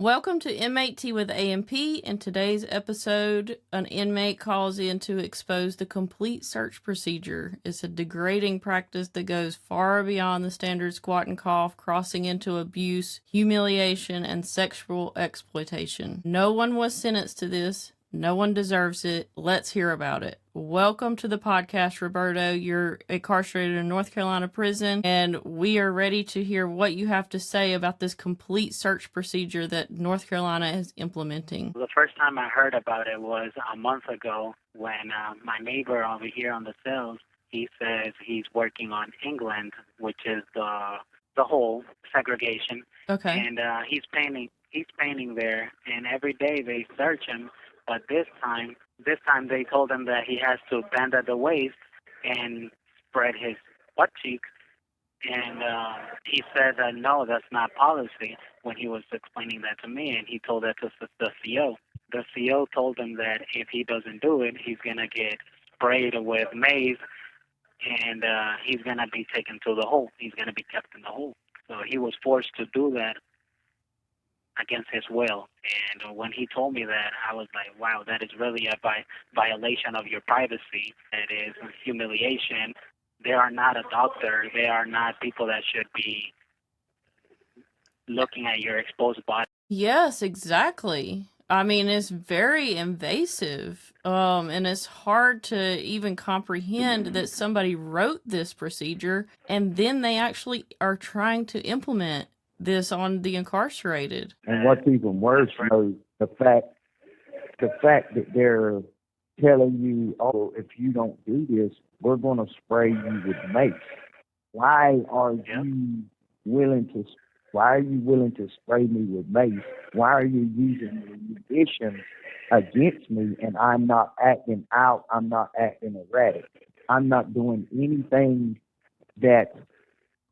Welcome to Inmate Tea with AMP. In today's episode, an inmate calls in to expose the complete search procedure. It's a degrading practice that goes far beyond the standard squat and cough, crossing into abuse, humiliation, and sexual exploitation. No one was sentenced to this. No one deserves it. Let's hear about it. Welcome to the podcast, Roberto. You're incarcerated in North Carolina prison, and we are ready to hear what you have to say about this complete search procedure that North Carolina is implementing. The first time I heard about it was a month ago when my neighbor over here on the cells, he says he's working on England, which is the whole segregation. Okay. And he's painting there, and every day they search him. But this time they told him that he has to bend at the waist and spread his butt cheeks. And he said that no, that's not policy when he was explaining that to me, and he told that to the CO. The CO told him that if he doesn't do it, he's going to get sprayed with mace, and he's going to be taken to the hole. He's going to be kept in the hole. So he was forced to do that against his will. And when he told me that, I was like, wow, that is really a violation of your privacy. It is humiliation. They are not a doctor. They are not people that should be looking at your exposed body. Yes, exactly. I mean, it's very invasive, and it's hard to even comprehend that somebody wrote this procedure and then they actually are trying to implement this on the incarcerated. And what's even worse, the fact that they're telling you, oh, if you don't do this, we're going to spray you with mace. Why are you willing to spray me with mace? Why are you using your munitions against me and I'm not acting out? I'm not acting erratic. I'm not doing anything that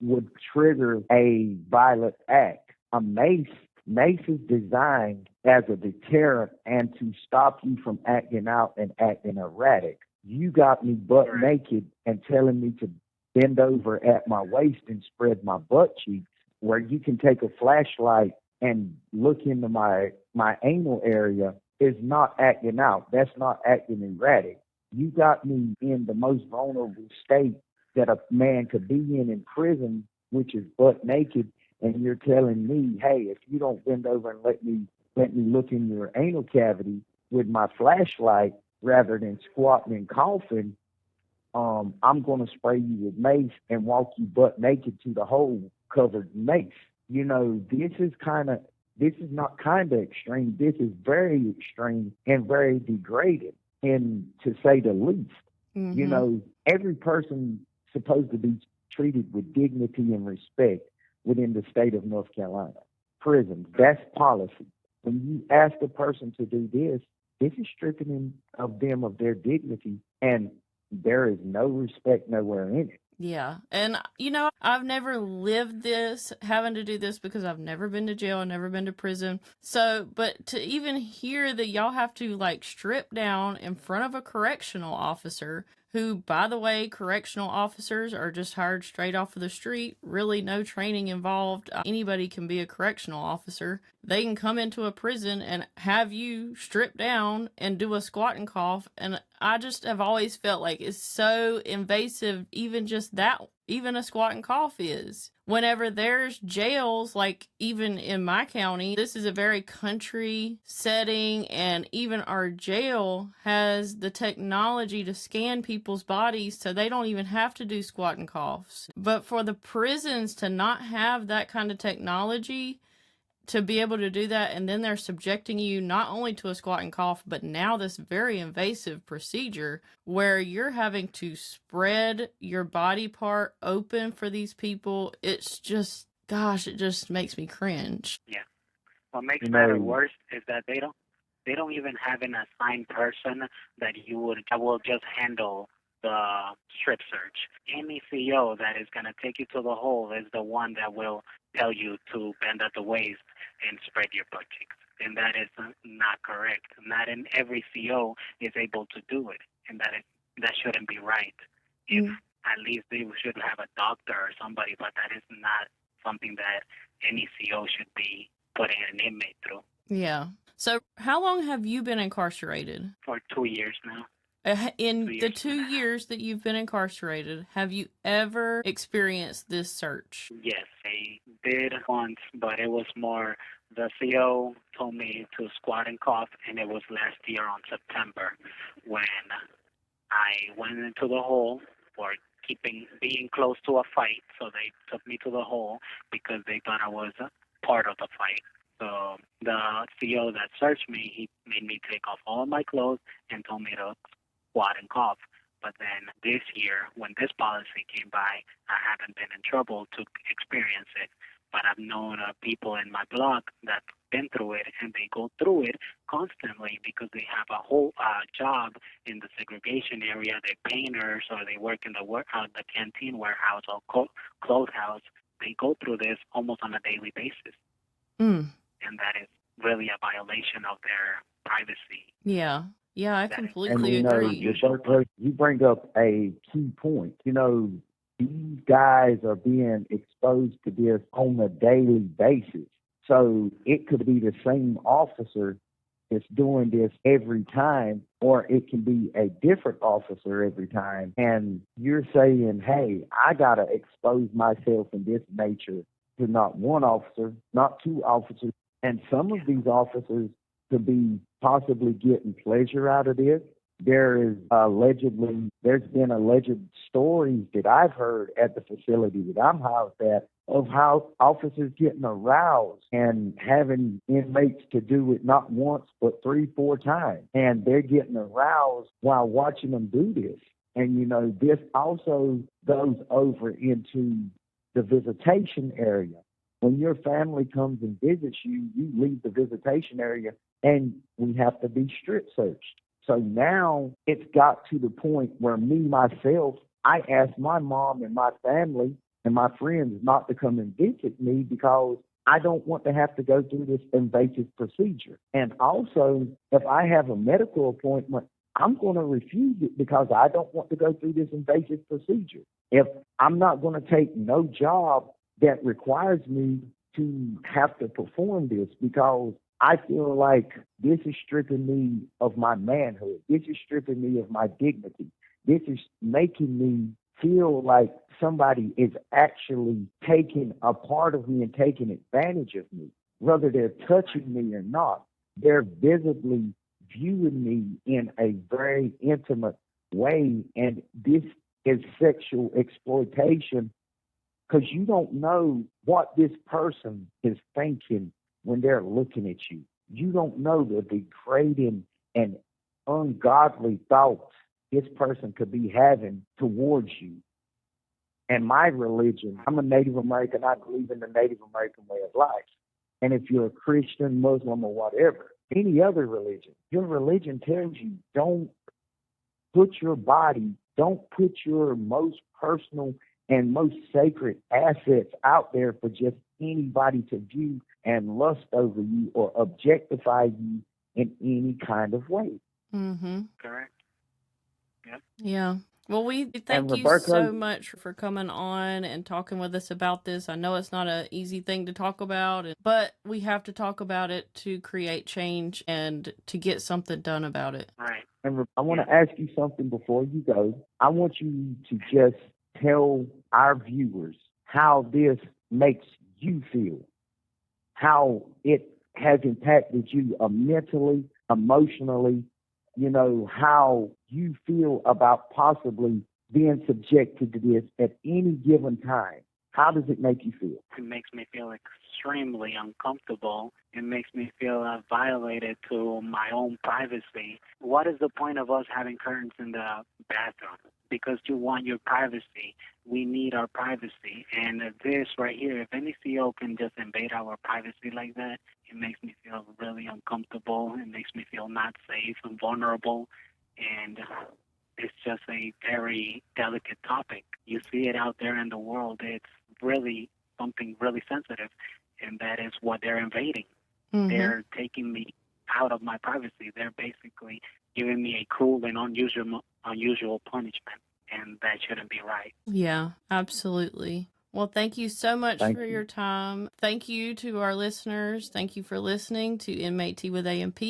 would trigger a violent act. A mace is designed as a deterrent and to stop you from acting out and acting erratic. You got me butt naked and telling me to bend over at my waist and spread my butt cheeks, where you can take a flashlight and look into my anal area, is not acting out. That's not acting erratic. You got me in the most vulnerable state that a man could be in prison, which is butt naked, and you're telling me, hey, if you don't bend over and let me look in your anal cavity with my flashlight rather than squatting and coughing, I'm going to spray you with mace and walk you butt naked to the hole covered in mace. You know, this is not kind of extreme. This is very extreme and very degrading, and to say the least. Mm-hmm. You know, every person supposed to be treated with dignity and respect within the state of North Carolina. Prisons, that's policy. When you ask a person to do this is stripping them of their dignity, and there is no respect nowhere in it. Yeah. And, you know, I've never lived this, having to do this, because I've never been to jail, never been to prison. So, but to even hear that y'all have to, like, strip down in front of a correctional officer, who, by the way, correctional officers are just hired straight off of the street, really no training involved. Anybody can be a correctional officer. They can come into a prison and have you strip down and do a squat and cough. And I just have always felt like it's so invasive, even a squat and cough is. Whenever there's jails, like even in my county, this is a very country setting, and even our jail has the technology to scan people's bodies so they don't even have to do squat and coughs. But for the prisons to not have that kind of technology, to be able to do that, and then they're subjecting you not only to a squat and cough, but now this very invasive procedure where you're having to spread your body part open for these people. It's just, gosh, it just makes me cringe. Yeah. What makes matters worse is that they don't even have an assigned person that will just handle the strip search. Any CO that is going to take you to the hole is the one that will tell you to bend at the waist and spread your butt cheeks. And that is not correct. Not in every CO is able to do it. And that shouldn't be right. If at least they should have a doctor or somebody, but that is not something that any CO should be putting an inmate through. Yeah. So how long have you been incarcerated? For 2 years now. In 2 years the 2 years that you've been incarcerated, have you ever experienced this search? Yes, I did once, but it was more the CO told me to squat and cough, and it was last year on September when I went into the hole for being close to a fight. So they took me to the hole because they thought I was a part of the fight. So the CO that searched me, he made me take off all of my clothes and told me to squat and cough. But then this year, when this policy came by, I haven't been in trouble to experience it. But I've known people in my block that's been through it, and they go through it constantly because they have a whole job in the segregation area. They're painters, or they work in the canteen warehouse or clothes house. They go through this almost on a daily basis, and that is really a violation of their privacy. Yeah. Yeah, I completely And agree. Roberto, you bring up a key point. These guys are being exposed to this on a daily basis. So it could be the same officer that's doing this every time, or it can be a different officer every time. And you're saying, hey, I got to expose myself in this nature to not one officer, not two officers. And some of these officers could be possibly getting pleasure out of this. There's been alleged stories that I've heard at the facility that I'm housed at of how officers getting aroused and having inmates to do it not once but 3-4 times, and they're getting aroused while watching them do this. And this also goes over into the visitation area. When your family comes and visits you, you leave the visitation area and we have to be strip searched. So now it's got to the point where myself, I ask my mom and my family and my friends not to come and visit me because I don't want to have to go through this invasive procedure. And also, if I have a medical appointment, I'm going to refuse it because I don't want to go through this invasive procedure. If I'm not going to take no job that requires me to have to perform this because I feel like this is stripping me of my manhood. This is stripping me of my dignity. This is making me feel like somebody is actually taking a part of me and taking advantage of me. Whether they're touching me or not, they're visibly viewing me in a very intimate way. And this is sexual exploitation because you don't know what this person is thinking when they're looking at you. You don't know the degrading and ungodly thoughts this person could be having towards you. And my religion, I'm a Native American. I believe in the Native American way of life. And if you're a Christian, Muslim, or whatever, any other religion, your religion tells you don't put your body, don't put your most personal and most sacred assets out there for just anybody to view and lust over you or objectify you in any kind of way. Mm-hmm. Correct. Yep. Yeah. Well, we thank you Roberto, so much for coming on and talking with us about this. I know it's not an easy thing to talk about, but we have to talk about it to create change and to get something done about it. Right. And I want to ask you something before you go. I want you to just tell our viewers how this makes you feel, how it has impacted you mentally, emotionally, how you feel about possibly being subjected to this at any given time. How does it make you feel? It makes me feel extremely uncomfortable. It makes me feel violated to my own privacy. What is the point of us having curtains in the bathroom? Because you want your privacy. We need our privacy. And this right here, if any CO can just invade our privacy like that, it makes me feel really uncomfortable. It makes me feel not safe and vulnerable. And it's just a very delicate topic. You see it out there in the world. It's really something really sensitive, and that is what they're invading. Mm-hmm. They're taking me out of my privacy. They're basically giving me a cruel and unusual punishment, and that shouldn't be right. Yeah, absolutely. Well, thank you so much Thank for you. your time. Thank you to our listeners. Thank you for listening to Inmate Tea with AMP.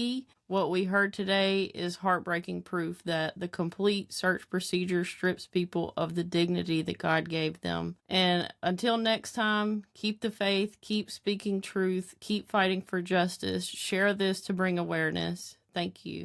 What we heard today is heartbreaking proof that the complete search procedure strips people of the dignity that God gave them. And until next time, keep the faith, keep speaking truth, keep fighting for justice, share this to bring awareness. Thank you.